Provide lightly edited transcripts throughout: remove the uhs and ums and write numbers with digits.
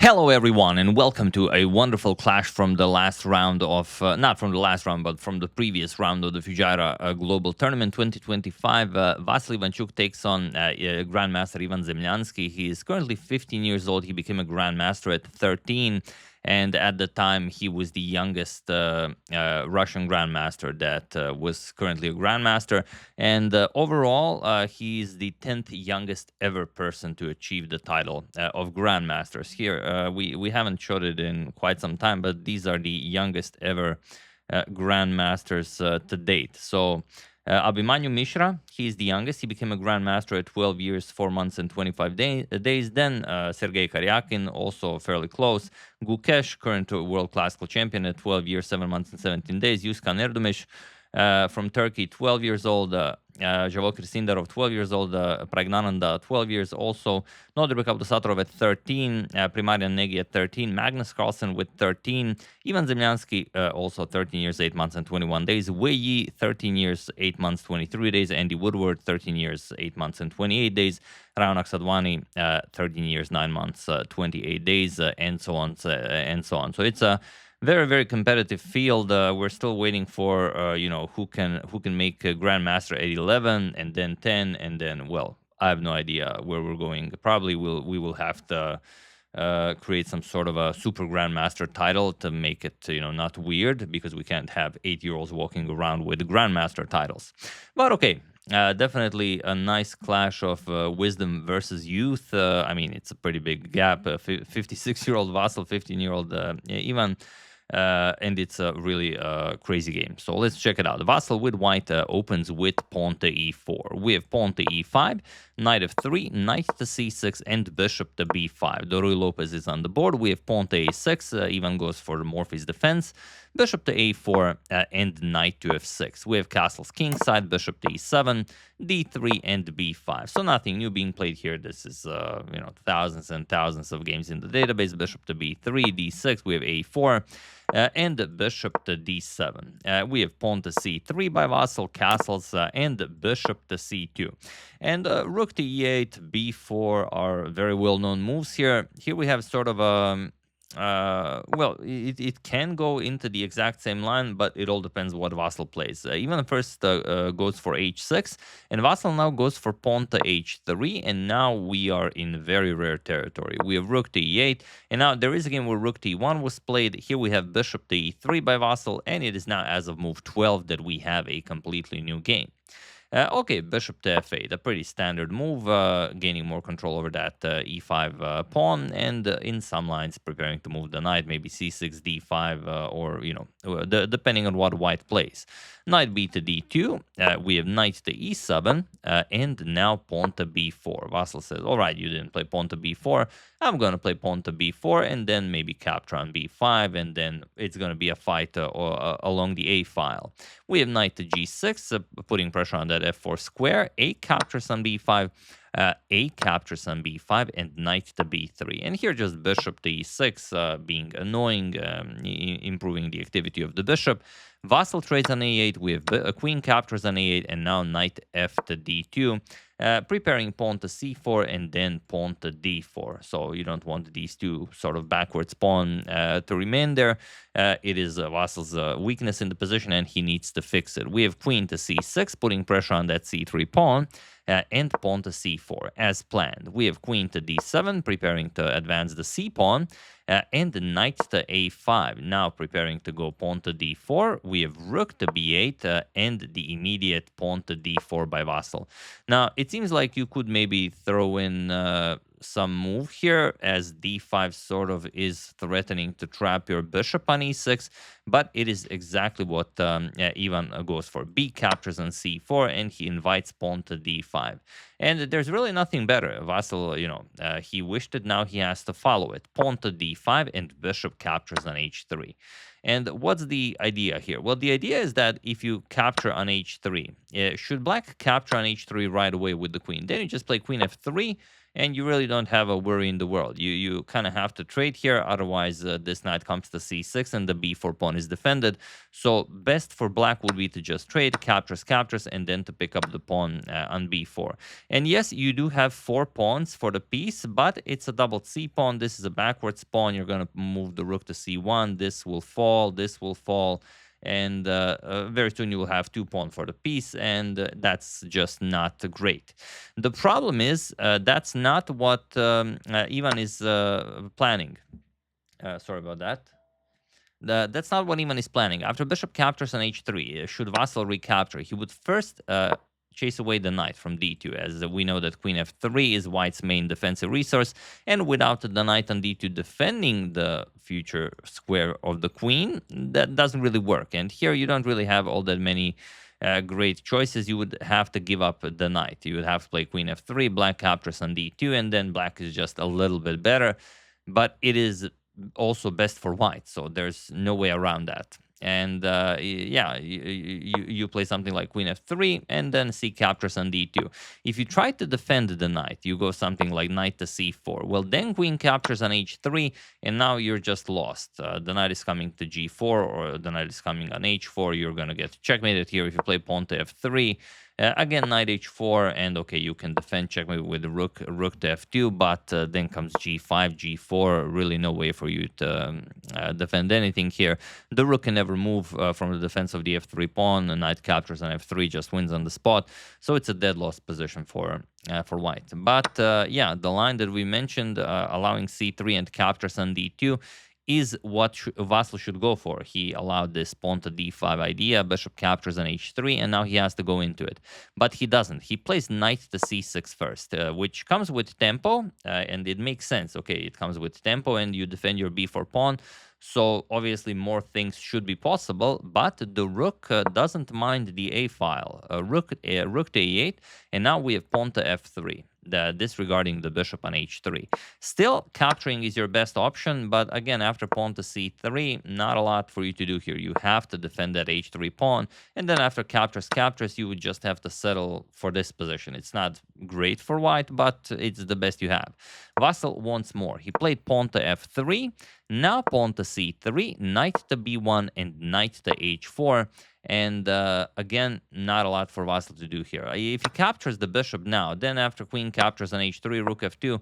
Hello, everyone, and welcome to a wonderful clash from the last round of, not from the last round, but from the previous round of the Fujairah Global Tournament 2025. Vasyl Ivanchuk takes on Grandmaster Ivan Zemlyanskii. He is currently 15 years old. He became a Grandmaster at 13. And at the time, he was the youngest Russian Grandmaster that was currently a Grandmaster. And overall, he is the 10th youngest ever person to achieve the title of Grandmasters. Here, we haven't showed it in quite some time, but these are the youngest ever Grandmasters to date. So Abhimanyu Mishra, he's the youngest. He became a Grandmaster at 12 years, 4 months, and 25 days. Then Sergei Karyakin, also fairly close. Gukesh, current World Classical Champion at 12 years, 7 months, and 17 days. Yuskan Erdumish from Turkey, 12 years old. Javokir Sindarov, 12 years old. Pragnananda, 12 years also. Nodirbek Abdusatorov at 13. Primarian Negi at 13. Magnus Carlsen with 13. Ivan Zemlyanskii, also 13 years, 8 months, and 21 days. Wei Yi, 13 years, 8 months, 23 days. Andy Woodward, 13 years, 8 months, and 28 days. Raunak Sadwani, 13 years, 9 months, 28 days, and so on, and so on. So it's a very, very competitive field. We're still waiting for who can make a Grandmaster at 11 and then 10 and then, well, I have no idea where we're going. Probably we will have to create some sort of a Super Grandmaster title to make it not weird, because we can't have 8-year-olds walking around with Grandmaster titles. But okay. Definitely a nice clash of wisdom versus youth. I mean, it's a pretty big gap. 56-year-old Vasyl, 15-year-old Ivan. And it's a really crazy game. So let's check it out. Vasyl with white opens with pawn to e4. We have pawn to e5, knight f3, knight to c6, and bishop to b5. The Ruy Lopez is on the board. We have pawn to a6. Ivan goes for the Morphy's defense. Bishop to a4 and knight to f6. We have castles kingside, bishop to e7, d3, and b5. So nothing new being played here. This is thousands and thousands of games in the database. Bishop to b3, d6. We have a4. And bishop to d7. We have pawn to c3 by Vasyl, castles, and bishop to c2. And rook to e8, b4 are very well-known moves here. Here we have sort of a... it can go into the exact same line, but it all depends what Vasyl plays. Even first goes for h6, and Vasyl now goes for pawn to h3, and now we are in very rare territory. We have rook to e8, and now there is a game where rook to e1 was played. Here we have bishop to e3 by Vasyl, and it is now as of move 12 that we have a completely new game. Okay, bishop to f8, a pretty standard move, gaining more control over that e5 pawn, and in some lines preparing to move the knight, maybe c6, d5, or, depending on what white plays. Knight b to d2, we have knight to e7, and now pawn to b4. Vasyl says, all right, you didn't play pawn to b4, I'm going to play pawn to b4, and then maybe capture on b5, and then it's going to be a fight along the a file. We have knight to g6, putting pressure on that f4 square, a captures on b5, a captures on b5, and knight to b3. And here just bishop to e6, being annoying, improving the activity of the bishop. Vasyl trades on a8, we have a queen captures on a8, and now knight f to d2, preparing pawn to c4 and then pawn to d4. So you don't want these two sort of backwards pawn to remain there. It is Vasyl's weakness in the position, and he needs to fix it. We have queen to c6, putting pressure on that c3 pawn, and pawn to c4 as planned. We have queen to d7, preparing to advance the c pawn, and the knight to a5, now preparing to go pawn to d4. We have rook to b8, and the immediate pawn to d4 by Vasyl. Now, it seems like you could maybe throw in some move here, as d5 sort of is threatening to trap your bishop on e6, but it is exactly what Ivan goes for. B captures on c4, and he invites pawn to d5. And there's really nothing better. Vasyl, he wished it, now he has to follow it. Pawn to d5, and bishop captures on h3. And what's the idea here? Well, the idea is that if you capture on h3, should black capture on h3 right away with the queen, then you just play queen f3, and you really don't have a worry in the world. You kind of have to trade here, otherwise this knight comes to c6 and the b4 pawn is defended. So best for black would be to just trade, captures, and then to pick up the pawn on b4. And yes, you do have 4 pawns for the piece, but it's a double c pawn. This is a backwards pawn. You're going to move the rook to c1. This will fall, and very soon you will have 2 pawns for the piece, and that's just not great. The problem is that's not what Ivan is planning. Sorry about that. That's not what Ivan is planning. After bishop captures on h3, should Vasyl recapture, he would first chase away the knight from d2, as we know that queen f3 is white's main defensive resource, and without the knight on d2 defending the future square of the queen, that doesn't really work. And here you don't really have all that many great choices. You would have to give up the knight. You would have to play queen f3, black captures on d2, and then black is just a little bit better, but it is also best for white, so there's no way around that. And yeah, you play something like queen f3 and then c captures on d2. If you try to defend the knight, you go something like knight to c4. Well, then queen captures on h3, and now you're just lost. The knight is coming to g4, or the knight is coming on h4. You're going to get checkmated here if you play pawn to f3. Again, knight h4, and okay, you can defend checkmate with the rook to f2, but then comes g5, g4. Really no way for you to defend anything here. The rook can never move from the defense of the f3 pawn. The knight captures on f3, just wins on the spot. So it's a dead lost position for white. But yeah, the line that we mentioned, allowing c3 and captures on d2, is what Vasyl should go for. He allowed this pawn to d5 idea, bishop captures on h3, and now he has to go into it. But he doesn't. He plays knight to c6 first, which comes with tempo, and it makes sense. Okay, it comes with tempo, and you defend your b4 pawn, so obviously more things should be possible, but the rook doesn't mind the a file. Rook to e8, and now we have pawn to f3. Disregarding the bishop on h3. Still, capturing is your best option, but again, after pawn to c3, not a lot for you to do here. You have to defend that h3 pawn, and then after captures, you would just have to settle for this position. It's not great for white, but it's the best you have. Vasyl wants more. He played pawn to f3, now pawn to c3, knight to b1, and knight to h4. And again, not a lot for Vasyl to do here. If he captures the bishop now, then after queen captures on h3, rook f2,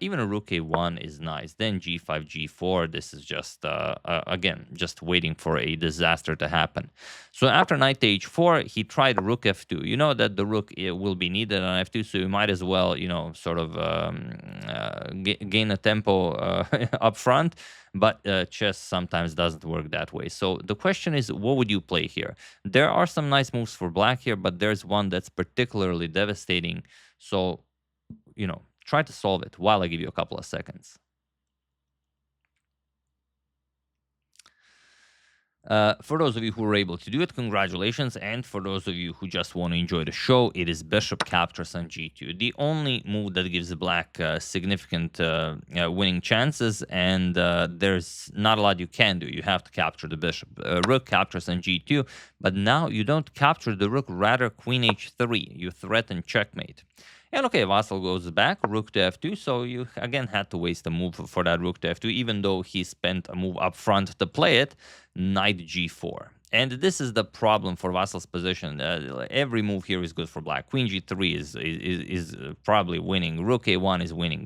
even a rook a1 is nice. Then g5, g4, this is just, again, just waiting for a disaster to happen. So after knight to h4, he tried rook f2. You know that the rook will be needed on f2, so you might as well, you know, sort of gain a tempo up front. But chess sometimes doesn't work that way. So the question is, what would you play here? There are some nice moves for black here, but there's one that's particularly devastating. So, you know, try to solve it while I give you a couple of seconds. For those of you who were able to do it, congratulations. And for those of you who just want to enjoy the show, it is bishop captures on g2. The only move that gives black significant winning chances, and there's not a lot you can do. You have to capture the bishop. Rook captures on g2, but now you don't capture the rook, rather queen h3. You threaten checkmate. And okay, Vasyl goes back, rook to f2, so you again had to waste a move for that rook to f2, even though he spent a move up front to play it, knight g4. And this is the problem for Vasyl's position. Every move here is good for black. Queen g3 is probably winning. Rook a1 is winning.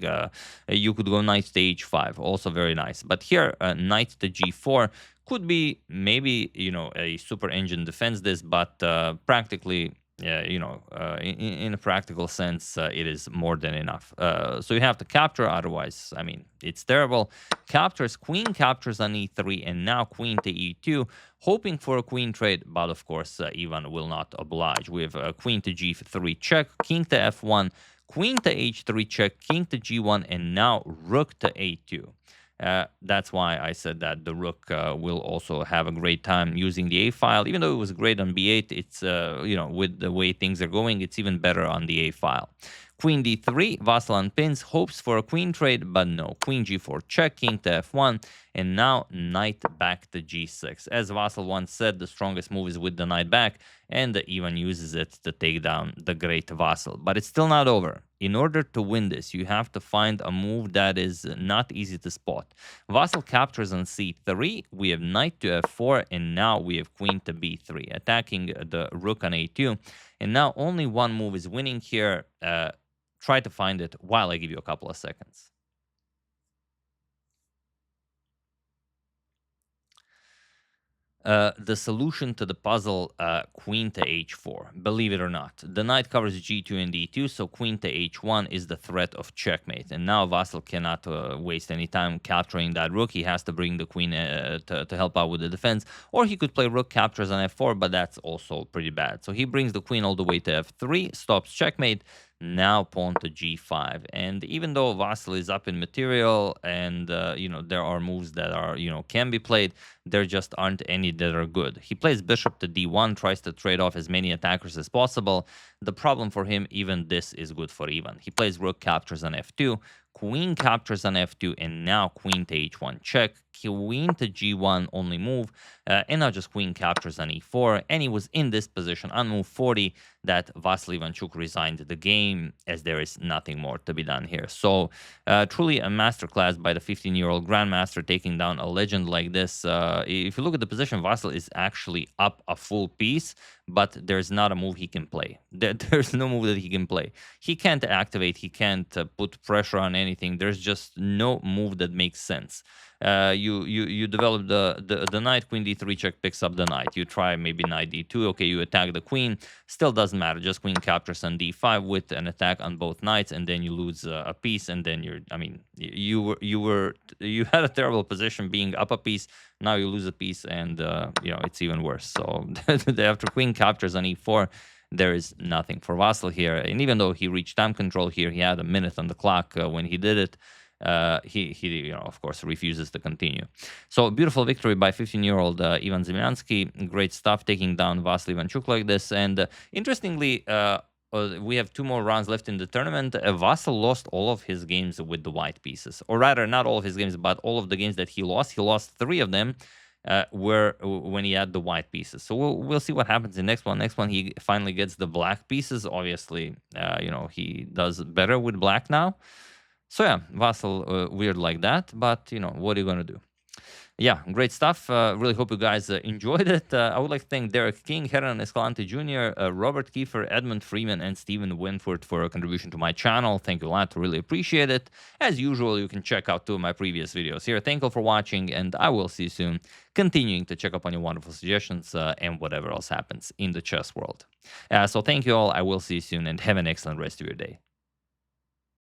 You could go knight to h5, also very nice. But here, knight to g4 could be maybe, you know, a super engine defends this, but practically, you know, in a practical sense, it is more than enough. So you have to capture, otherwise, I mean, it's terrible. Captures, queen captures on e3, and now queen to e2, hoping for a queen trade, but of course, Ivan will not oblige. We have queen to g3 check, king to f1, queen to h3 check, king to g1, and now rook to a2. That's why I said that the rook will also have a great time using the a file. Even though it was great on b8, it's, you know, with the way things are going, it's even better on the a file. Queen d3, Vasyl unpins, hopes for a queen trade, but no. Queen g4 check, king to f1, and now knight back to g6. As Vasyl once said, the strongest move is with the knight back, and Ivan uses it to take down the great Vasyl. But it's still not over. in order to win this, you have to find a move that is not easy to spot. Vasyl captures on c3. We have knight to f4, and now we have queen to b3, attacking the rook on a2. And now only one move is winning here. Try to find it while I give you a couple of seconds. The solution to the puzzle, queen to h4. Believe it or not, the knight covers g2 and d2, so queen to h1 is the threat of checkmate. And now Vasyl cannot waste any time capturing that rook. He has to bring the queen to help out with the defense, or he could play rook captures on f4, but that's also pretty bad. So he brings the queen all the way to f3, stops checkmate. Now pawn to g5, and even though Vasyl is up in material, and there are moves that are can be played, there just aren't any that are good. He plays bishop to d1, tries to trade off as many attackers as possible. The problem for him, even this is good for Ivan. He plays rook captures on f2, queen captures on f2, and now queen to h1 check, queen to g1 only move, and now just queen captures on e4, and he was in this position on move 40 that Vasyl Ivanchuk resigned the game, as there is nothing more to be done here. So truly a masterclass by the 15-year-old grandmaster, taking down a legend like this. If you look at the position, Vasyl is actually up a full piece, but there's not a move he can play. There's no move that he can play. He can't activate, he can't put pressure on anything. There's just no move that makes sense. You develop the knight, queen d3 check picks up the knight. You try maybe knight d2. Okay, you attack the queen. Still doesn't matter. Just queen captures on d5 with an attack on both knights, and then you lose a piece. And then you had a terrible position being up a piece. Now you lose a piece, and it's even worse. So after queen captures on e4, there is nothing for Vasyl here. And even though he reached time control here, he had a minute on the clock when he did it. He of course refuses to continue. So beautiful victory by 15-year-old Ivan Zemlyanskii. Great stuff, taking down Vasyl Ivanchuk like this. And interestingly, we have 2 more rounds left in the tournament. Vasyl lost all of his games with the white pieces, or rather, not all of his games, but all of the games that he lost. He lost 3 of them. Were when he had the white pieces. So we'll see what happens in next one. Next one, he finally gets the black pieces. Obviously, he does better with black now. So yeah, Vasyl, weird like that, but what are you gonna do? Yeah, great stuff. Really hope you guys enjoyed it. I would like to thank Derek King, Hernan Escalante Jr., Robert Kiefer, Edmund Freeman, and Stephen Winford for a contribution to my channel. Thank you a lot. Really appreciate it. As usual, you can check out 2 of my previous videos here. Thank you for watching, and I will see you soon, continuing to check up on your wonderful suggestions and whatever else happens in the chess world. So thank you all. I will see you soon, and have an excellent rest of your day.